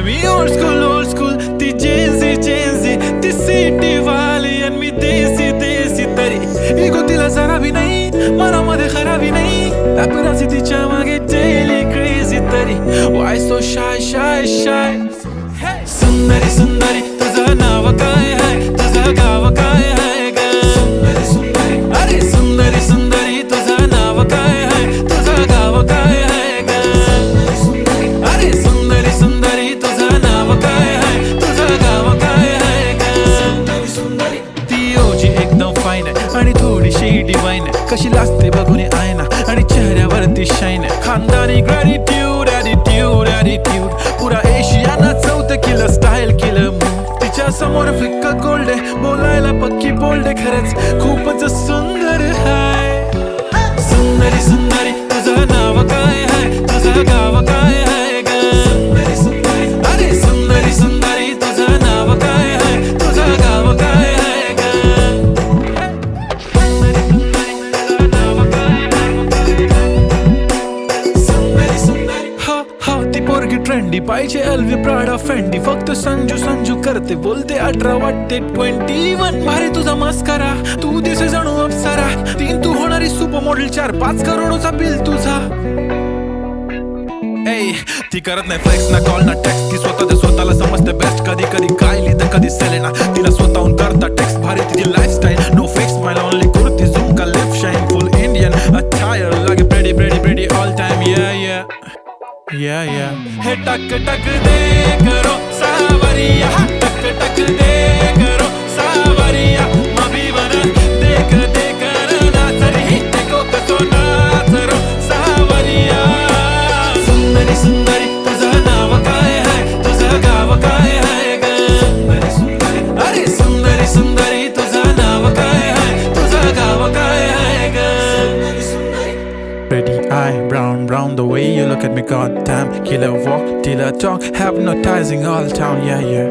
मी old school ती Gen Z ती city वाली आणि मी देसी तरी इगो तिला जरा भी नाही मनामध्ये खराबी नाही पॅपराझी तिच्या मागे डेली क्रेझी तरी वाय सो शाय सुंदरी तुझं नाव काय आहे तुझं गाव काय आहे ग अरे सुंदरी तुझं नाव काय आहे तुझं गाव काय आहे ग अरे सुंदरी तुझं नाव काय आहे तुझं गाव काय आहे ग ती ओजी एकदम फाईन आहे आणि थोडीशी डिवाइन आहे कशी लाजते बघून आयना आणि चेहऱ्यावरती शाईन आहे खानदानी ग्रॅटिट्यूड ॲटिट्यूड पुरा एशियाना चौथं किलं स्टाईल केलं तिच्या समोर फिक्का गोल्ड आहे बोलायला पक्की बोल्ड आहे खरंच खूपच सुंदर हाय सुंदरी तुझं नाव काय आहे तुझं गाव काय आहे ग अरे सुंदरी तुझं नाव काय आहे तुझं गाव काय आहे ग हो ती पोरगी ट्रेंडी पाहिजे एल्वी प्राडा फेंडी फक्त संजू करते बोलते 18 वाटते 21 भारी तुझा मस्करा तू दिसे जणू अप्सरा 3 तू होणारी सुपर मॉडेल 4-5 करोडचा बिल तुझा ती करत नाही फ्लेक्स ना कॉल ना टेक्स्ट ती स्वतःला समजते बेस्ट कधी कायली तर कधी सेलेना तिला स्वतःहून करता टेक्स्ट भारी तिची lifestyle no fix smile only kurti झूम का lip shine full Indian attire लागे प्रेडी ऑल टाइम yeah हे टक दे करो सावरिया टक दे करो सावरिया मभी बना देख ना तरी देखो कसो नाचरो सावरिया सुंदरी तुझं नाव काय आहे तुझं गाव काय आहे ग अरे सुंदरी तुझं नाव काय आहे तुझं गाव काय आहे ग Pretty eye, brown, the way you look at me, goddamn. Killer walk, till I talk, hypnotizing all town, yeah.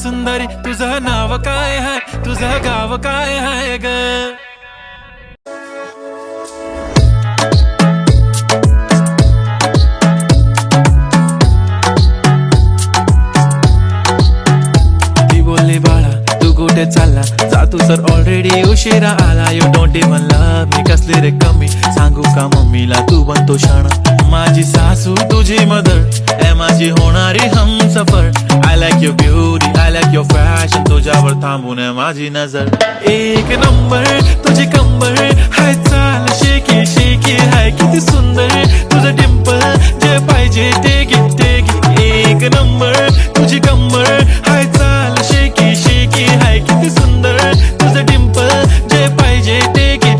सुंदरी तुझं नाव काय आहे तुझं गाव काय आहे ग कुठे चालला जा तू तर ऑलरेडी उशिरा आला you don't even love me कसले रे कमी सांगू का मम्मीला तू बनतो शाणा माझी सासू तुझी मदर ए माझी होणारी Humsafar I like your beauty I like your fashion तुझ्यावर थांबून माझी नजर एक नंबर तुझी कंबर हाय चाल शेकी हाय किती सुंदर तुझं डिंपल जे पाहिजे ते घे एक नंबर तुझी कंबर हाय चाल शेकी हाय किती सुंदर तुझं डिंपल जे पाहिजे ते घे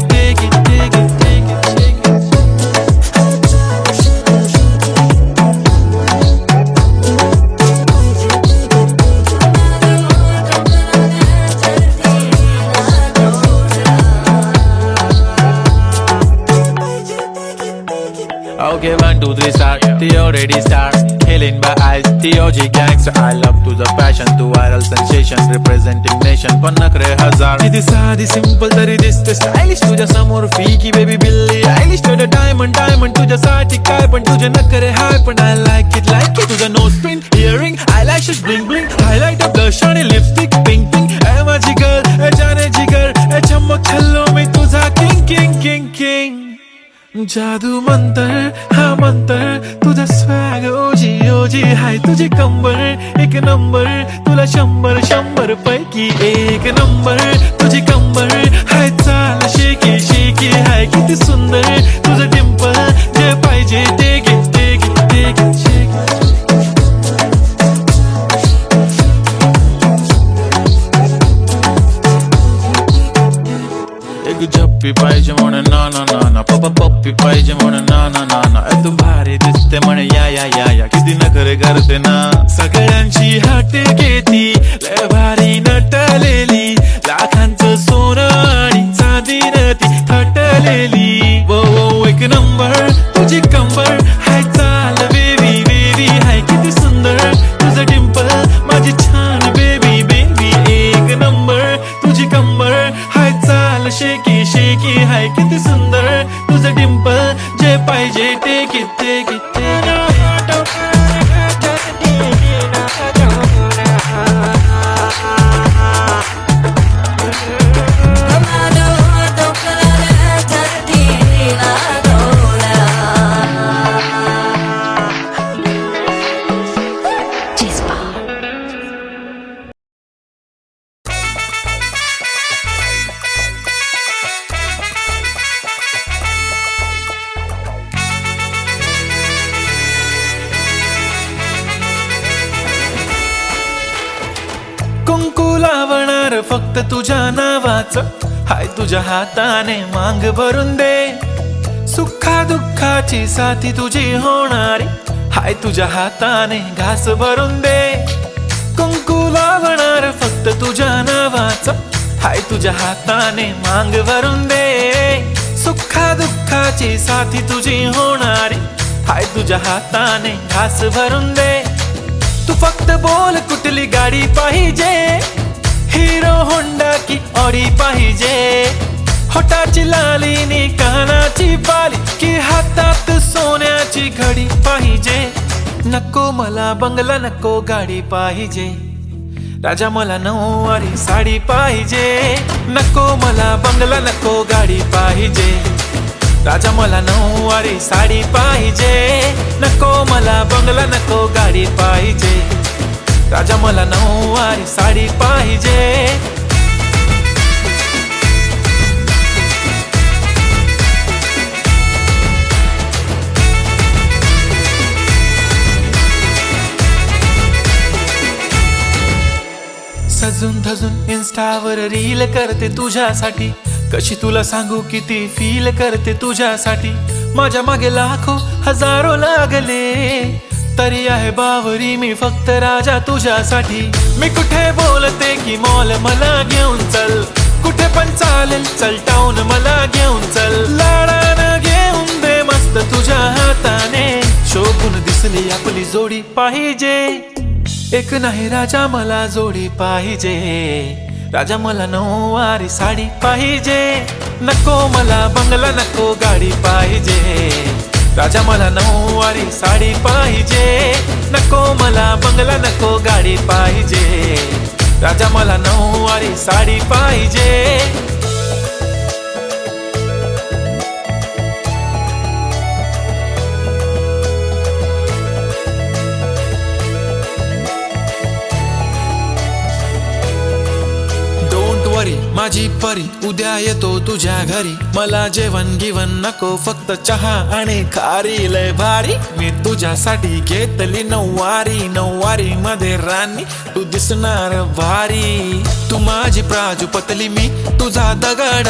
Okay, 1, 2, 3 start. The already start. Killing by eyes. The OG gangster. I love to the passion, to viral sensation, representing nation. पण नखरे हजार. किती साधी simple तरी दिसते stylish. तुझ्या समोर फीकी baby बिल्ली आयलिश. तुझं diamond तुझ्यासाठी काय पण तुझे नखरे हाय पण I like it. तुझं nose print, earring, eyelashes bling. Highlight of blush आणि lipstick pink. ए माझी girl, ए जाने जिगर, ए चमक छल्लो मी तुझा king. जादू मंतर हा मंतर तुझा स्वॅग ओजी हाय तुझी कंबर एक नंबर तुला 100 पैकी एक नंबर तुझी कंबर हाय चाल शेकी हाय किती सुंदर तुझं डिंपल जे पाहिजे ते घे झप्पी पाहिजे म्हणून ना पप्पी पाहिजे म्हणून ना तू भारी दिसते म्हणे या किती नखरे करते ना सगळ्यांची हाट घेती लय भारी नटलेली लाखांचं सोनं आणि चांदीनं ती थटलेली वो एक नंबर तुझी कंबर हाय चाल बेबी हाय किती सुंदर तुझं डिंपल माझी छान बेबी एक नंबर तुझी कंबर हाय चाल लावणार फक्त तुझ्या नावाचं, हाय तुझ्या हाताने मांग भरून दे. सुखा दुःखाची साथी तुझी होणारी, हाय तुझ्या हाताने घास भरून दे. कुंकू लावणार फक्त तुझ्या नावाचं, हाय तुझ्या हाताने मांग भरून दे. सुखा दुःखाची साथी तुझी होणारी, हाय तुझ्या हाताने घास भरून दे. तू फक्त बोल कुठली गाडी पाहिजे, हिरो होंडा की ऑडी पाहिजे. होटाची लालीनी कानाची बाली की हातात सोन्याची घडी पाहिजे. नको मला बंगला नको गाडी पाहिजे, राजा मला नऊवारी साडी पाहिजे. नको मला बंगला नको गाडी पाहिजे, राजा मला नऊवारी साडी पाहिजे. नको मला बंगला नको गाडी पाहिजे, राजा मला नऊवारी साडी पाहिजे. सजून धजून इन्स्टावर रील करते तुझ्यासाठी, कशी तुला सांगू किती फील करते तुझ्यासाठी. माझ्या मागे लाखो हजारो लागले, तरी आहे बावरी मी फक्त राजा तुझ्यासाठी. मी कुठे बोलते की मॉल मला घेऊन चल, कुठे पण चालेल चल टाऊन मला घेऊन चल. लाडानं घेऊन दे मस्त तुझ्या हाताने, शोभून दिसली आपली जोडी पाहिजे. एक नाही राजा मला जोडी पाहिजे, राजा मला नऊवारी साडी पाहिजे. नको मला बंगला नको गाडी पाहिजे, राजा मला नऊवारी साडी पाहिजे. नको मला बंगला नको गाडी पाहिजे, राजा मला नऊवारी साडी पाहिजे. माझी परी उद्या येतो तुझ्या घरी, मला जेवण गिवण नको फक्त चहा आणि खारी. लय भारी मी तुझ्यासाठी घेतली नऊवारी, नऊवारी मध्ये राणी तू दिसणार भारी. तू माझी प्राजूपतली मी तुझा दगड,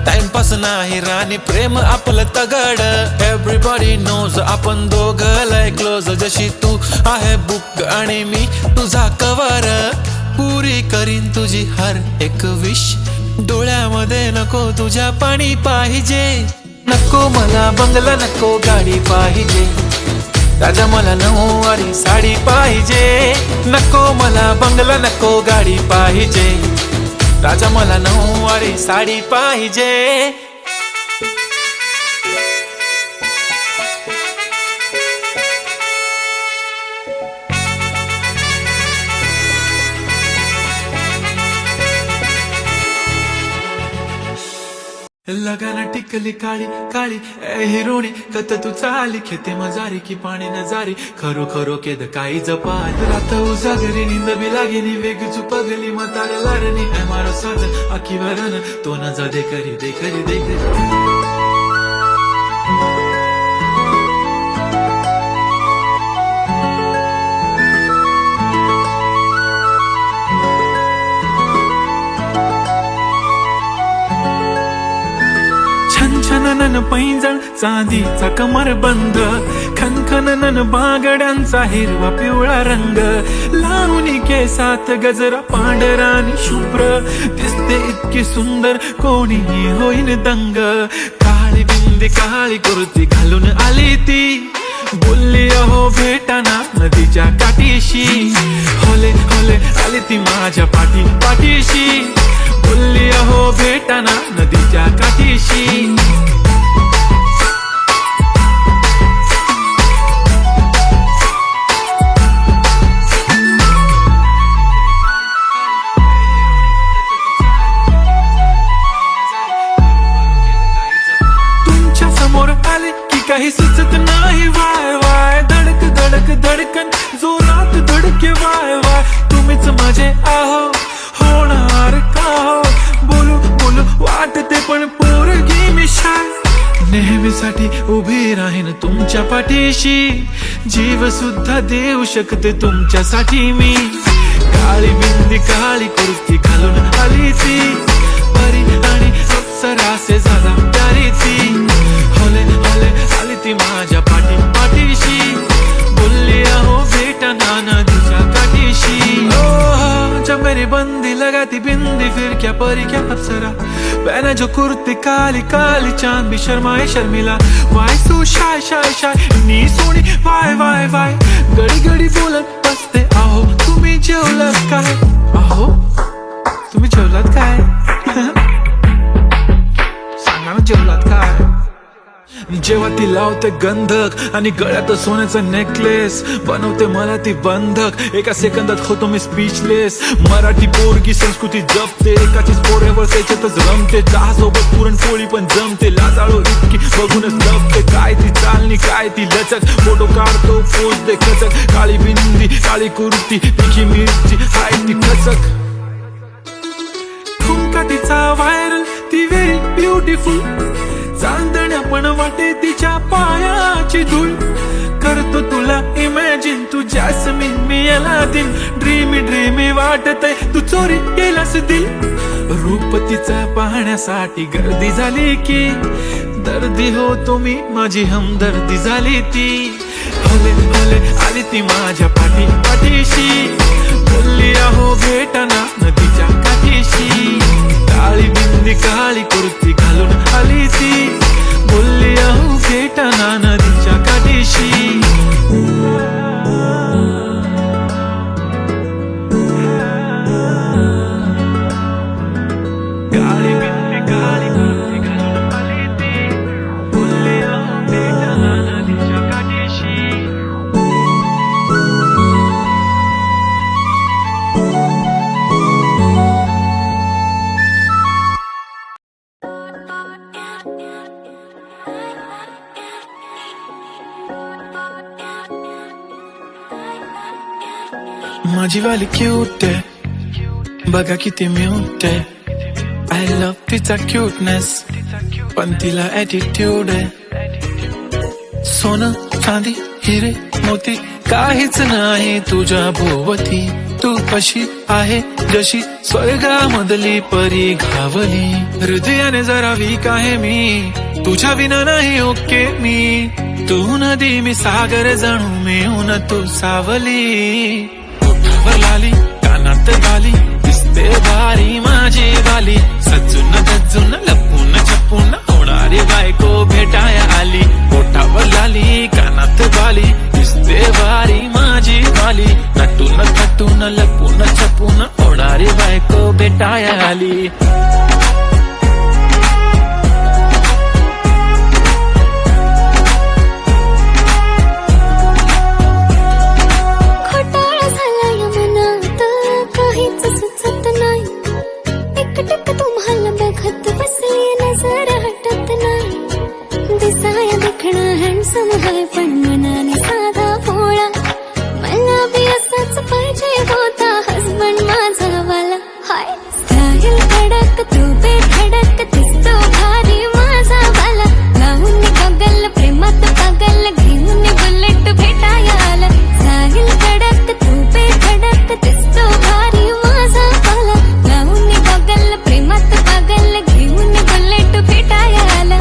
टाइमपास नाही राणी प्रेम आपलं तगड. एव्हरीबॉडी नोज आपण दोघं लय क्लोज, जशी तू आहे बुक आणि मी तुझा कवर. पुरी करीन तुझी हर एक विश, डोळ्यामध्ये नको तुझ्या पाणी पाहिजे. नको मला बंगला नको गाडी पाहिजे, राजा मला नऊवारी साडी पाहिजे. नको मला बंगला नको गाडी पाहिजे, राजा मला नऊवारी साडी पाहिजे. लगाना टिकली काळी काळी ए हिरोणी, कत तू चाली खेते मजारी की पाणी नजारी. खरो खरो केद काही जपात रात उजागरी, निंद बी लागेनी वेग चुपगली म्हाताऱ्या लारणी. मारो साज आखी वरण तो न जा दे करी दे करी दे करी. छनछनन पैंजण चांदीचा कमरबंद, खनखनन बांगड्यांचा हिरवा पिवळा रंग. लावणी केसात गजरा पांढरा आणि शुभ्र, दिसते इतकी सुंदर कोणीही होईन दंग. काळी बिंदी काळी कुर्ती घालून आली ती, बोलली अहो भेटाना नदीच्या काठीशी. होले होले आली ती माझ्या पाठी पाठीशी, बोलली अहो भेटाना नदीच्या काठीशी. तुमच्या समोर आले की काही सुचत नाही, वाय वाय धडक धडक धडकन जोरात धडके वाय वाय. तुम्हीच माझे आहो होणार का हो, बोलू बोलू वाटते पण पोरगी मी शाय. नेहमीसाठी उभी राहीन तुमच्या पाठीशी, जीव सुद्धा देऊ शकते तुमच्यासाठी मी. काळी बिंदी काळी कुर्ती घालून आली ती परी आणि अप्सरासे झाला प्यारी ती होले होले आली ती माझ्या पाठीशी बोलली अहो भेटना नदीच्या काठीशी जब मेरी बंदी लगाती बिंदी फिर क्या परी क्या अप्सरा पहने जो कुर्ती काली काली चांद भी शर्माए Sharmila why so shy shy shy नी सोनी वाय वाय वाय गडी गडी बोलत बसते अहो तुम्ही जेवलात काय अहो तुम्ही जेवलात काय सांगा ना जेवलात काय जेव्हा ती लावते गंधक आणि गळ्यात सोन्याचा नेकलेस बनवते मला ती बंधक एका सेकंदात होतो मी स्पीचलेस मराठी पोरगी संस्कृती जपते एकाचीच पोऱ्यावर त्याच्यातच रमते चहासोबत पुरणपोळी पण जमते लाजाळू इतकी बघूनच लपते काय ती चालणी काय ती लचक फोटो काढतो पोज दे खचक काळी बिंदी काळी कुर्ती तिखी मिरची हाय ती खचक ठुमका तिचा व्हायरल ती व्हेरी ब्युटिफुल चांदण्या पण वाटे तिच्या पायाची धूळ करतो तुला इमॅजिन तू जॅस्मिन मी अलादीन ड्रीमी ड्रीमी वाटतय तू चोरी गेलास दिल रूप तिचा पाहण्यासाठी गर्दी झाली की दर्दी हो तुम्ही माझी हमदर्दी झाली ती होले होले आली ती माझ्या पाठीशी बोलली अहो भेटना नदीच्या काठीशी काळी बिंदी काळी कुर्ती घालून आली ती बोलली अहो भेटना नदीच्या काठीशी काळी बिंदी काळी कुर्ती घालून आली ती बोलली अहो भेटना नदीच्या काठीशी माझी वाली क्यूट आहे बघा किती म्यूट आहे आय लव्ह तिचा क्यूटनेस पण तिला ॲटिट्यूड आहे सोनं चांदी हिरे मोती काहीच नाही तुझ्या भोवती तू कशी आहे जशी स्वर्गामधली परी घावली हृदयाने जरा वीक आहे मी तुझ्या विना नाही ओके मी तू नदी मी सागर जणू मिळून तू सावली ओठावर लाली कानात बाली दिसते भारी माझी वाली सजून गजून लपून छपून होणारी बायको भेटाया आली ओठावर लाली कानात बाली दिसते भारी माझी वाली नटून थटून लपून छपून होणारी बायको भेटाया आली तुम्हाला बघत बसली नजर हटत नाही दिसाया देखणा हँडसम आहे पण मनाने साधा भोळा मला बी असाच पाहिजे होता हसबंड माझा वाला हाय स्टाईल कडक तू बेधडक दिसतो भारी माझा वाला लावून गगल प्रेमात पागल घेऊन बुलेट भेटाया आला स्टाईल कडक तू बेधडक दिसतो भारी माझा वाला लावून गगल प्रेमात पागल घेऊन बुलेट भेटाया आला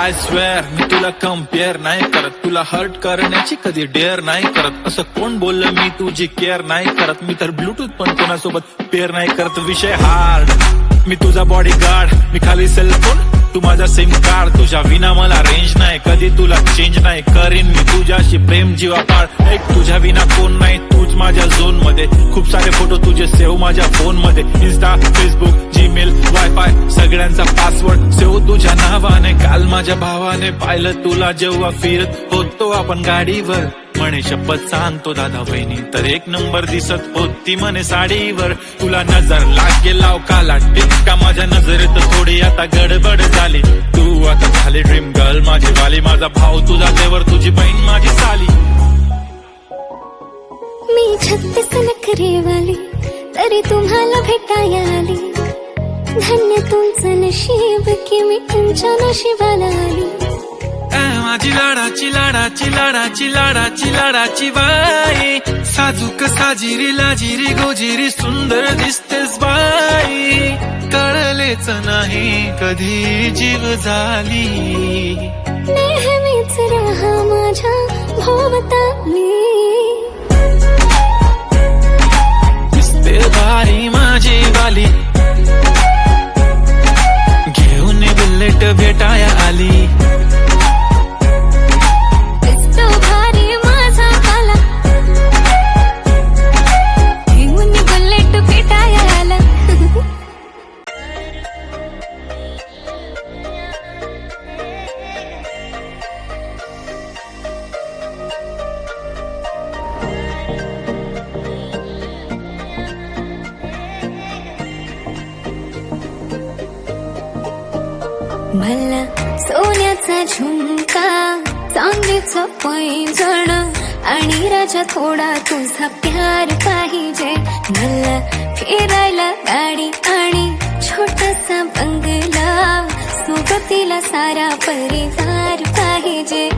आय स्वेअर मी तुला कम्पेअर नाही करत तुला हर्ट करण्याची कधी डेअर नाही करत असं कोण बोललं मी तुझी केअर नाही करत मी तर ब्लूटूथ पण कोणासोबत पेअर नाही करत विषय हार्ड मी तुझा बॉडी गार्ड मी खाली सेलफोन तू माझा सिम कार्ड तुझ्या विना मला रेंज नाही कधी तुला चेंज नाही करीन मी तुझ्याशी प्रेम जीवापाड एक तुझ्या विना कोण नाही तूच माझ्या झोन मध्ये खूप सारे फोटो तुझे सेव्ह माझ्या फोन मध्ये इंस्टा फेसबुक जीमेल वायफाय सगळ्यांचा पासवर्ड सेव्ह तुझ्या नावाने काल माझ्या भावाने पाहिलं तुला जेव्हा फिरत होतो आपण गाडीवर म्हणे शपथ सांगतो दादा बहिणी तर एक नंबर दिसत होती म्हणे साडीवर तुला नजर लागे लाव काला टिक्का माझ्या नजरेत थोडी आता गडबड झाली तू आता झाली ड्रीम गर्ल माझी वाली माझा भाऊ तुझा देवर तुझी बहीण माझी साली मी 36 नखरेवाली तरी तुम्हाला भेटाया आली धन्य तुमचं नशीब की मी तुमच्या नशिबाला आली माझी लाडाची लाडाची लाडाची लाडाची लाडाची बाई, साजूक साजिरी लाजिरी गोजिरी सुंदर दिसतेस बाई, कळलेच नाही कधी जीव झाली, नेहमीच राहा माझ्या भोवताली, दिसते भारी माझी वाली, घेऊन बुलेट भेटाया आली, दिसतो भारी माझा काला, घेऊन बुलेट भेटाया आला. मला सोन्याचा झुमका, चांदीचं पैंजण आणि राजा थोडा तुझा प्यार पाहिजे, मला फिरायला गाडी आणि छोटासा बंगला, सोबतीला सारा परिवार पाहिजे,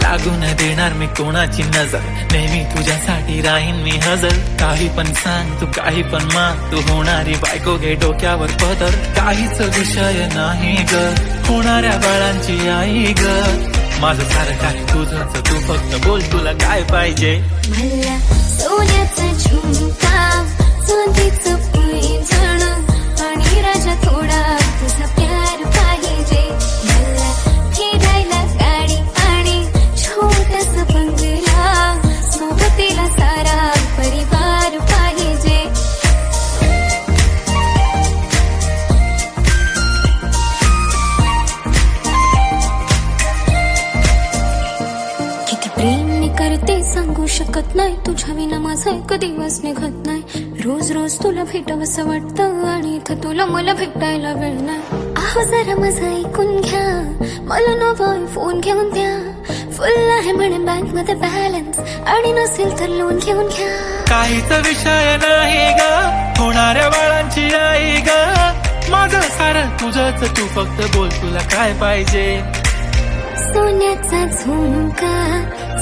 लागून देणार मी कोणाची नजर, नेहमी तुझ्यासाठी राहीन मी हजर, काही पण सांग तू काही पण मान, तू होणारी बायको घे डोक्यावर पदर, काहीच विषय नाही ग, होणाऱ्या बाळांची आई ग, माझं सारं काय तुझंच, तू फक्त बोल तुला काय पाहिजे, मला सोन्याचा झुमका, चांदीचं पैंजण आणि राजा थोडा तुझा प्यार पाहिजे, मला फिरायला गाडी आणि छोटासा बंगला, सोबतीला सारा परिवार पाहिजे, किती प्रेम मी करते सांगू शकत नाही, तुझ्या विना माझा एक दिवस निघत नाही, रोज रोज तुला भेटावंसं वाटतं आणि इथं तुला मला भेटायला वेळ नाही, आहो जरा माझं ऐकून घ्या, मला नवा फोन घेऊन द्या, फुल आहे म्हणे बँक मध्ये बॅलन्स आणि नसेल तर लोन घेऊन घ्या, काहीच विषय नाही ग, होणाऱ्या बाळांची आई ग, माझं सारं तुझंच, तू फक्त बोल तुला काय पाहिजे, सोन्याचा झुमका,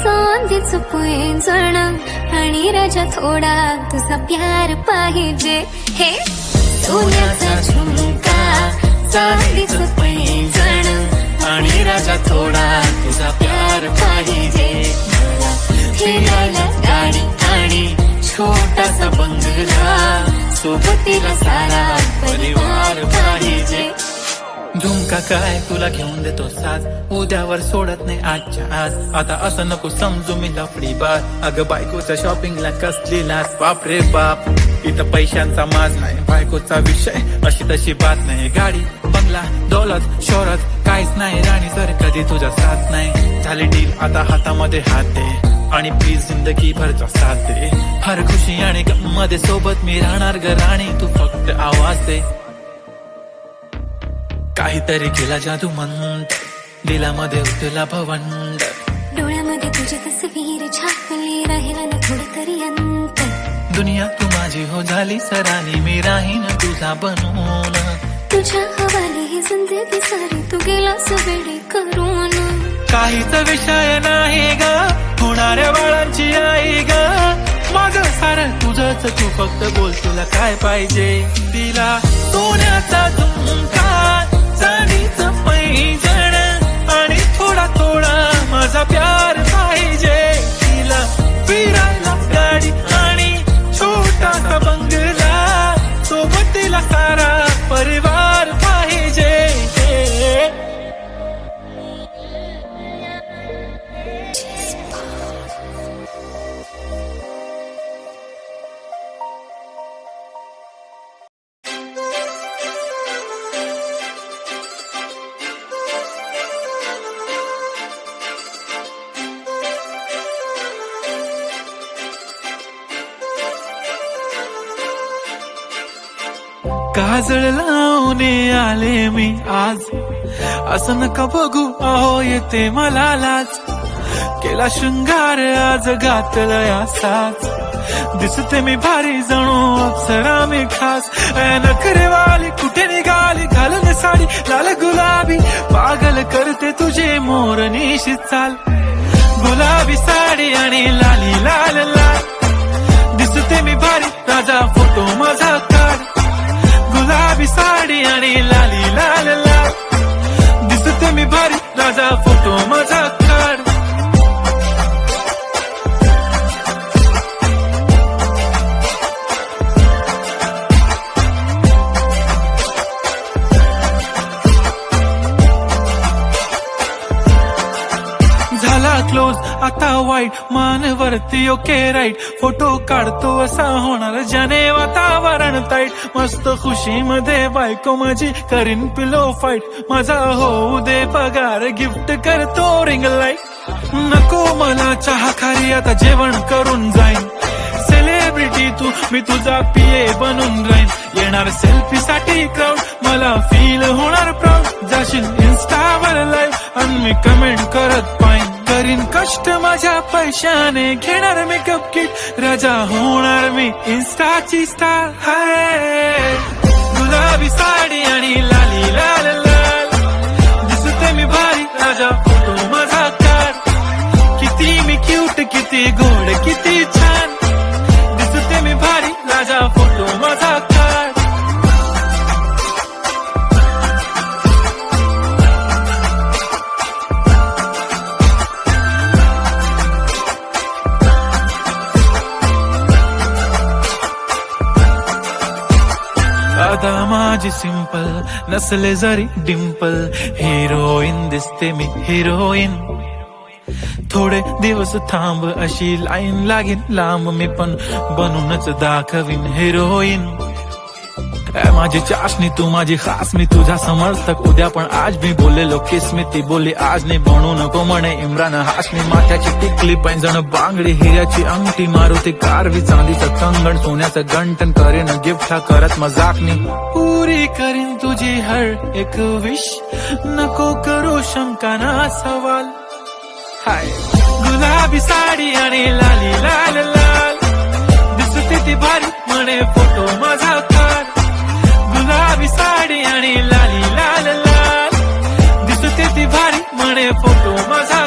चांदीचं पैंजण आणि राजा थोडा तुझा प्यार पाहिजे, हे सोन्याचा झुमका, चांदीचं पैंजण आणि राजा थोडा तुझा प्यार पाहिजे, मला फिरायला गाडी आणि छोटासा बंगला, सोबतीला सारा परिवार पाहिजे, झुमका काय तुला घेऊन देतो साज, उद्यावर सोडत नाही आजच्या आज, आता असं नको समजू मी लफडी बात, अगं बायकोच्या शॉपिंगला कसली लाच, बाप रे बाप, इथं पैशांचा माज नाही, बायकोचा विषय अशी तशी बात नाही, गाडी बंगला दौलत शोहरत काहीच नाही राणी, जर कधी तुझा साथ नाही, झाली डील आता हातामध्ये हात दे आणि प्लीज जिंदगी भरचा साथ दे, हर खुशी आणि गम मध्ये सोबत मी राहणार ग राणी, तू फक्त आवाज दे, काहीतरी केला जादू मंत, दिलामध्ये उठला भवंड, डोळ्यामध्ये तुझी तस्वीर छापली, राहिला ना थोडं तरी अंतर, दुनिया तू माझी हो झाली सरानी, मी राहीन तुझा बनून, तुझ्या हवाली ही जिंदगी सारी, तू गेलास वेडी करून, काहीच विषय नाही ग, होणाऱ्या बाळांची आई ग, माझं सारं तुझंच, तू फक्त बोल तुला काय पाहिजे, तिला सोन्याचा झुमका, चांदीचं पैंजण आणि थोडा थोडा माझा प्यार पाहिजे, तिला फिरायला गाडी आणि छोटासा बंगला, सोबतीला सारा परिवार पाहिजे, काजळ लावून आले मी आज, असं नका बघू अहो येते मला लाज, केला शृंगार आज घातला असाच, दिसते मी भारी जणू अप्सरा मी खास, नखरेवाली कुठे निघाली आली घालून साडी लाल गुलाबी, पागल करते तुझे मोरनीशी चाल. गुलाबी साडी आणि लाली लाल लाल, दिसते मी भारी राजा फोटो माझा काढ. गुलाबी साडी आणि लाली लाल लाल, दिसते मी भारी राजा फोटो माझा काढ. झाला क्लोज आता वाईट, मान वरती ओके राईट, फोटो काढतो असा होणार ज्याने वातावरण ताईट. मस्त खुशी मध्ये बायको माझी करीन पिलो फाईट, माझा होऊ दे पगार गिफ्ट करतो रिंग लाईट. नको मला चहा खारी आता जेवण करून जाईन, सेलिब्रिटी तू मी तुझा पिये बनून राहीन. येणार सेल्फी साठी क्राऊड, मला फील होणार प्राऊड. जाशील इन्स्टावर लाईव्ह आणि मी कमेंट करत पाहिन. करीन कष्ट माझ्या पैशाने, घेणार मेकअप किट, राजा होणार मी इन्स्टाची स्टार. हाय गुलाबी साडी आणि लाली लाल लाल, दिसते मी भारी राजा फोटो माझा काढ. किती मी क्यूट, किती गोड, किती छान, दिसते मी भारी राजा फोटो माझा काढ. अदा माझी सिंपल, नसले जरी डिंपल, हिरोईन दिसते मी हिरोईन. थोडे दिवस थांब अशी लाईन लागेल लांब, मी पण बनूनच दाखवीन हिरोईन. माझी चाशनी तू माझी खास, मी तुझा समर्थक उद्या पण आज मी बोललेलो किस मी, ती बोलली आज नाही बनू नको म्हणे इम्रान हाशमी. माथ्याची टिकली पैंजण बांगडी, हिऱ्याची अंगठी, मारुती कारवी, चांदीचं कंगण, सोन्याचं गंटन, करेन गिफ्ट हा करत मजाकनी. पुरी करीन तुझी हर एक विश, नको करू शंका ना सवाल. हाय गुलाबी साडी आणि लाली लाल लाल, दिसते ती भारी म्हणे फोटो माझा काढ. गुलाबी साडी आणि लाली लाल लाल, दिसते ती भारी म्हणे फोटो माझा